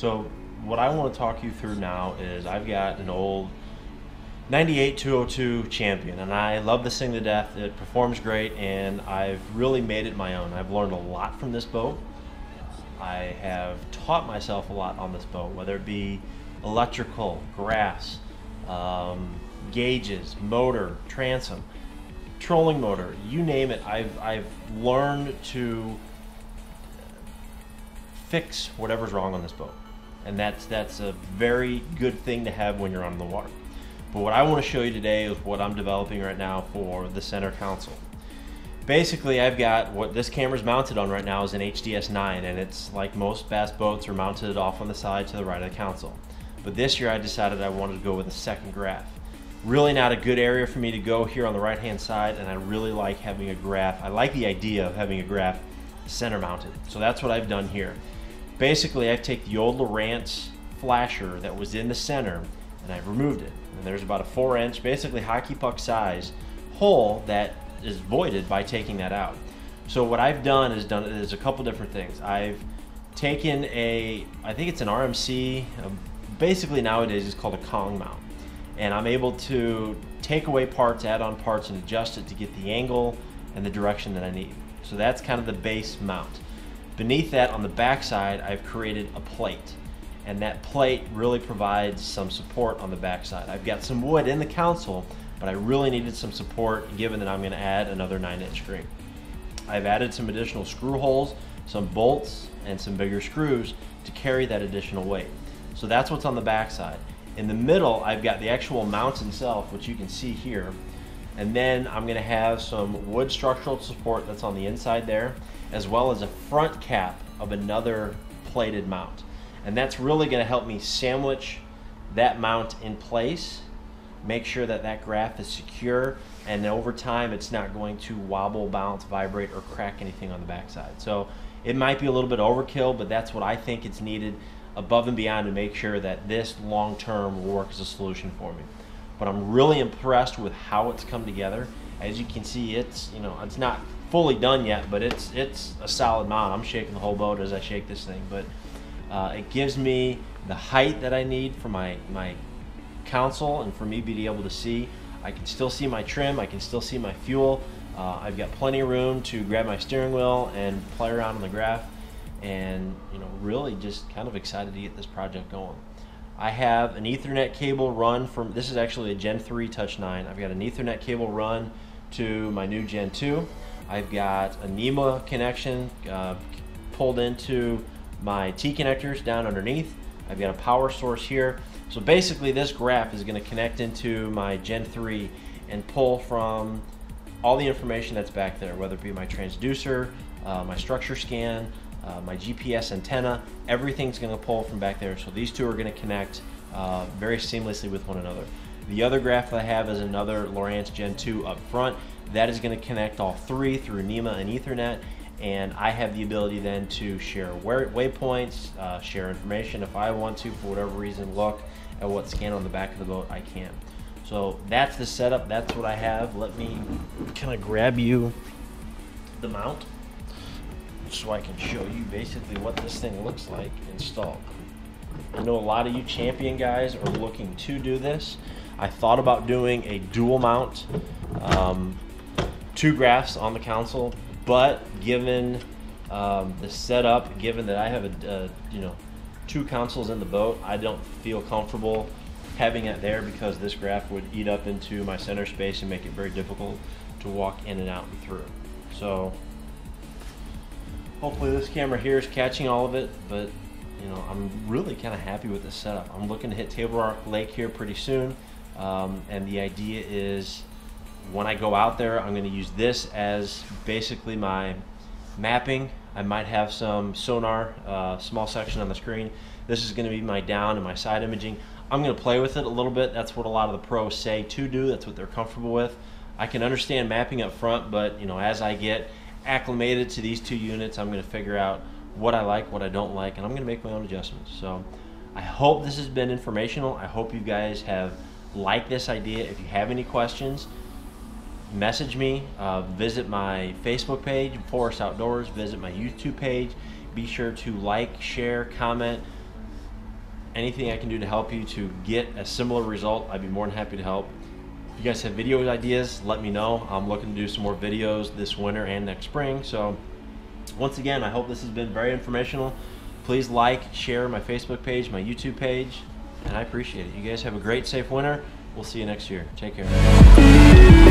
So what I want to talk you through now is I've got an old 98-202 Champion, and I love this thing to death. It performs great, and I've really made it my own. I've learned a lot from this boat. I have taught myself a lot on this boat, whether it be electrical, graphs, gauges, motor, transom, trolling motor, you name it. I've learned to fix whatever's wrong on this boat, and that's a very good thing to have when you're on the water. But what I want to show you today is what I'm developing right now for the center console. Basically, I've got what this camera's mounted on right now is an HDS9, and it's like most bass boats are mounted off on the side to the right of the console. But this year I decided I wanted to go with a second graph. Really not a good area for me to go here on the right hand side, and I really like having a graph. I like the idea of having a graph center mounted. So that's what I've done here. Basically, I take the old Lowrance flasher that was in the center and I've removed it. And there's about a 4-inch, basically hockey puck size hole that is voided by taking that out. So what I've done is a couple different things. I've taken I think it's an RMC, basically nowadays it's called a Kong mount. And I'm able to take away parts, add on parts, and adjust it to get the angle and the direction that I need. So that's kind of the base mount. Beneath that, on the back side, I've created a plate. And that plate really provides some support on the back side. I've got some wood in the console, but I really needed some support given that I'm going to add another 9-inch screen. I've added some additional screw holes, some bolts, and some bigger screws to carry that additional weight. So that's what's on the back side. In the middle, I've got the actual mount itself, which you can see here. And then I'm going to have some wood structural support that's on the inside there, as well as a front cap of another plated mount. And that's really going to help me sandwich that mount in place, make sure that that graph is secure, and then over time it's not going to wobble, bounce, vibrate, or crack anything on the backside. So it might be a little bit overkill, but that's what I think it's needed above and beyond to make sure that this long-term will work as a solution for me. But I'm really impressed with how it's come together. As you can see, it's it's not fully done yet, but it's a solid mount. I'm shaking the whole boat as I shake this thing, but it gives me the height that I need for my console and for me being able to see. I can still see my trim, I can still see my fuel. I've got plenty of room to grab my steering wheel and play around on the graph, and really just kind of excited to get this project going. I have an Ethernet cable run from, this is actually a Gen 3 Touch 9. I've got an Ethernet cable run to my new Gen 2. I've got a NEMA connection pulled into my T connectors down underneath. I've got a power source here. So basically this graph is going to connect into my Gen 3 and pull from all the information that's back there, whether it be my transducer, my structure scan, my GPS antenna. Everything's going to pull from back there. So these two are going to connect very seamlessly with one another. The other graph that I have is another Lowrance Gen 2 up front. That is going to connect all three through NEMA and Ethernet, and I have the ability then to share waypoints, share information. If I want to, for whatever reason, look at what's scanned on the back of the boat, I can. So that's the setup, that's what I have. Let me kind of grab you the mount so I can show you basically what this thing looks like installed. I know a lot of you Champion guys are looking to do this. I thought about doing a dual mount, 2 graphs on the console, but given the setup, given that I have 2 consoles in the boat, I don't feel comfortable having it there because this graph would eat up into my center space and make it very difficult to walk in and out and through. So hopefully this camera here is catching all of it, but I'm really kind of happy with this setup. I'm looking to hit Table Rock Lake here pretty soon, and the idea is when I go out there, I'm going to use this as basically my mapping. I might have some sonar, small section on the screen. This is going to be my down and my side imaging. I'm going to play with it a little bit. That's what a lot of the pros say to do. That's what they're comfortable with. I can understand mapping up front, but as I get acclimated to these 2 units, I'm going to figure out what I like, what I don't like, and I'm going to make my own adjustments. So I hope this has been informational. I hope you guys have liked this idea. If you have any questions, message me, visit my Facebook page, Forest Outdoors, visit my YouTube page. Be sure to like, share, comment, anything I can do to help you to get a similar result, I'd be more than happy to help. If you guys have video ideas, let me know. I'm looking to do some more videos this winter and next spring. So once again, I hope this has been very informational. Please like, share my Facebook page, my YouTube page, and I appreciate it. You guys have a great, safe winter. We'll see you next year. Take care.